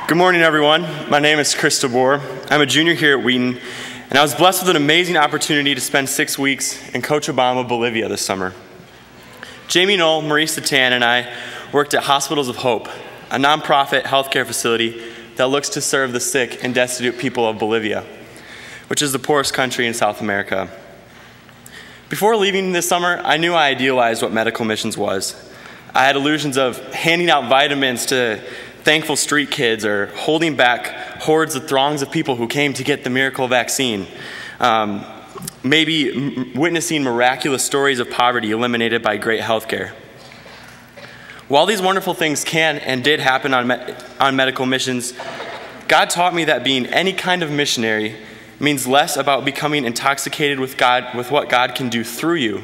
Good morning, everyone. My name is Chris DeBoer. I'm a junior here at Wheaton, and I was blessed with an amazing opportunity to spend 6 weeks in Cochabamba, Bolivia this summer. Jamie Knoll, Maurice Satan, and I worked at Hospitals of Hope, a nonprofit healthcare facility that looks to serve the sick and destitute people of Bolivia, which is the poorest country in South America. Before leaving this summer, I knew I idealized what medical missions was. I had illusions of handing out vitamins to thankful street kids or holding back hordes of throngs of people who came to get the miracle vaccine. Maybe witnessing miraculous stories of poverty eliminated by great healthcare. While these wonderful things can and did happen on medical missions, God taught me that being any kind of missionary means less about becoming intoxicated with God, with what God can do through you,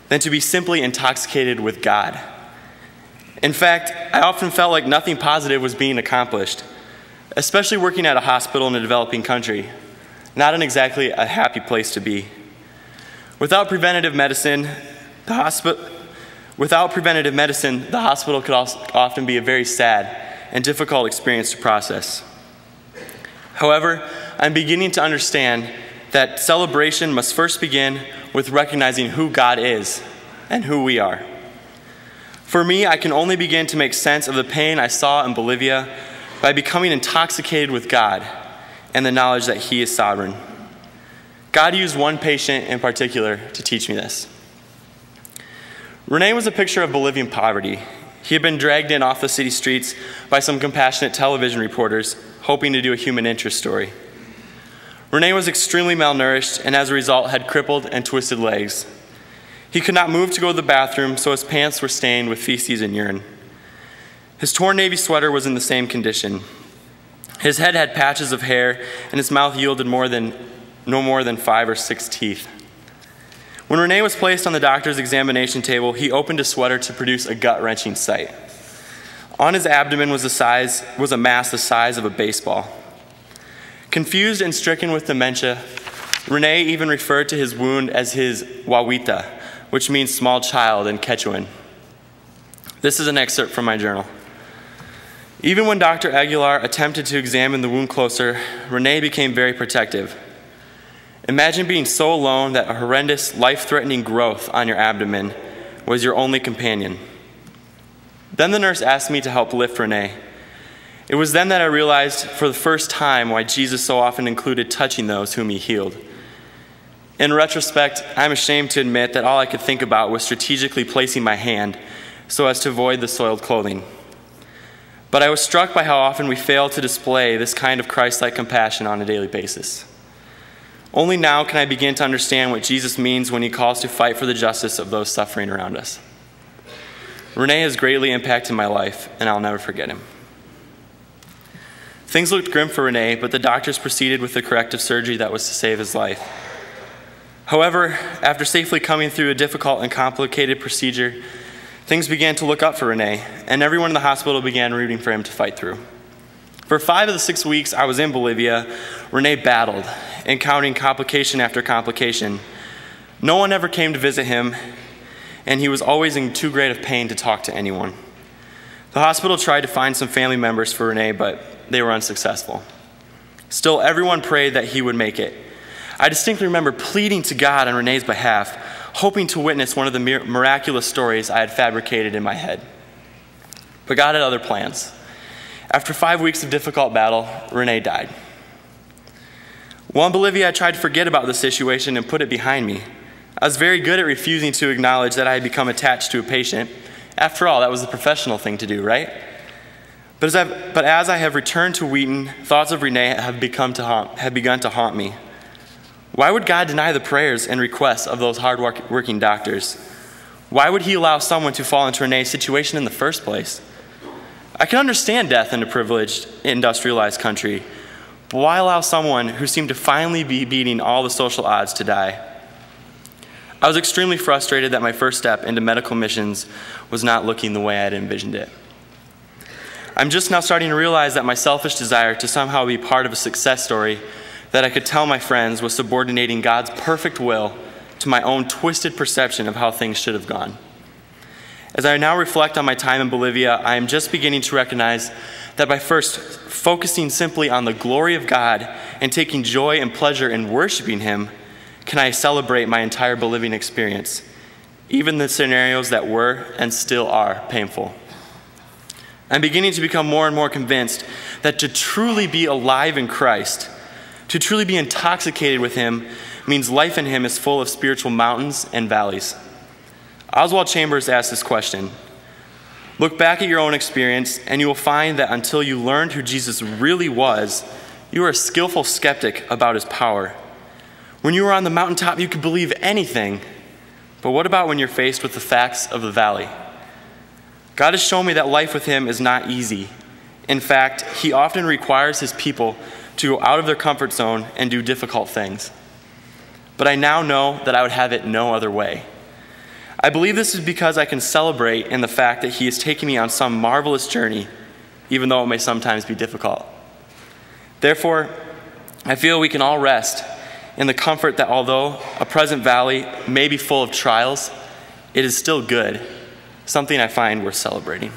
than to be simply intoxicated with God. In fact, I often felt like nothing positive was being accomplished, especially working at a hospital in a developing country. Not exactly a happy place to be. Without preventative medicine, the hospital could also often be a very sad and difficult experience to process. However, I'm beginning to understand that celebration must first begin with recognizing who God is and who we are. For me, I can only begin to make sense of the pain I saw in Bolivia by becoming intoxicated with God and the knowledge that He is sovereign. God used one patient in particular to teach me this. Rene was a picture of Bolivian poverty. He had been dragged in off the city streets by some compassionate television reporters hoping to do a human interest story. Rene was extremely malnourished and as a result had crippled and twisted legs. He could not move to go to the bathroom, so his pants were stained with feces and urine. His torn navy sweater was in the same condition. His head had patches of hair, and his mouth yielded no more than 5 or 6 teeth. When Rene was placed on the doctor's examination table, he opened his sweater to produce a gut-wrenching sight. On his abdomen was a mass the size of a baseball. Confused and stricken with dementia, Rene even referred to his wound as his guaguita, which means small child in Quechuan. This is an excerpt from my journal. Even when Dr. Aguilar attempted to examine the wound closer, Rene became very protective. Imagine being so alone that a horrendous, life-threatening growth on your abdomen was your only companion. Then the nurse asked me to help lift Rene. It was then that I realized for the first time why Jesus so often included touching those whom He healed. In retrospect, I'm ashamed to admit that all I could think about was strategically placing my hand so as to avoid the soiled clothing. But I was struck by how often we fail to display this kind of Christ-like compassion on a daily basis. Only now can I begin to understand what Jesus means when He calls to fight for the justice of those suffering around us. Rene has greatly impacted my life, and I'll never forget him. Things looked grim for Rene, but the doctors proceeded with the corrective surgery that was to save his life. However, after safely coming through a difficult and complicated procedure, things began to look up for Rene, and everyone in the hospital began rooting for him to fight through. For 5 of the 6 weeks I was in Bolivia, Rene battled, encountering complication after complication. No one ever came to visit him, and he was always in too great of pain to talk to anyone. The hospital tried to find some family members for Rene, but they were unsuccessful. Still, everyone prayed that he would make it. I distinctly remember pleading to God on Rene's behalf, hoping to witness one of the miraculous stories I had fabricated in my head. But God had other plans. After 5 weeks of difficult battle, Rene died. While in Bolivia, I tried to forget about the situation and put it behind me. I was very good at refusing to acknowledge that I had become attached to a patient. After all, that was the professional thing to do, right? But as I have returned to Wheaton, thoughts of Rene have begun to haunt me. Why would God deny the prayers and requests of those hard-working doctors? Why would He allow someone to fall into Rene's situation in the first place? I can understand death in a privileged, industrialized country, but why allow someone who seemed to finally be beating all the social odds to die? I was extremely frustrated that my first step into medical missions was not looking the way I had envisioned it. I'm just now starting to realize that my selfish desire to somehow be part of a success story that I could tell my friends was subordinating God's perfect will to my own twisted perception of how things should have gone. As I now reflect on my time in Bolivia, I am just beginning to recognize that by first focusing simply on the glory of God and taking joy and pleasure in worshiping Him, can I celebrate my entire Bolivian experience, even the scenarios that were and still are painful. I'm beginning to become more and more convinced that to truly be alive in Christ, to truly be intoxicated with Him, means life in Him is full of spiritual mountains and valleys. Oswald Chambers asked this question: look back at your own experience, and you will find that until you learned who Jesus really was, you were a skillful skeptic about His power. When you were on the mountaintop, you could believe anything. But what about when you're faced with the facts of the valley? God has shown me that life with Him is not easy. In fact, He often requires His people to go out of their comfort zone and do difficult things. But I now know that I would have it no other way. I believe this is because I can celebrate in the fact that He is taking me on some marvelous journey, even though it may sometimes be difficult. Therefore, I feel we can all rest in the comfort that although a present valley may be full of trials, it is still good, something I find worth celebrating.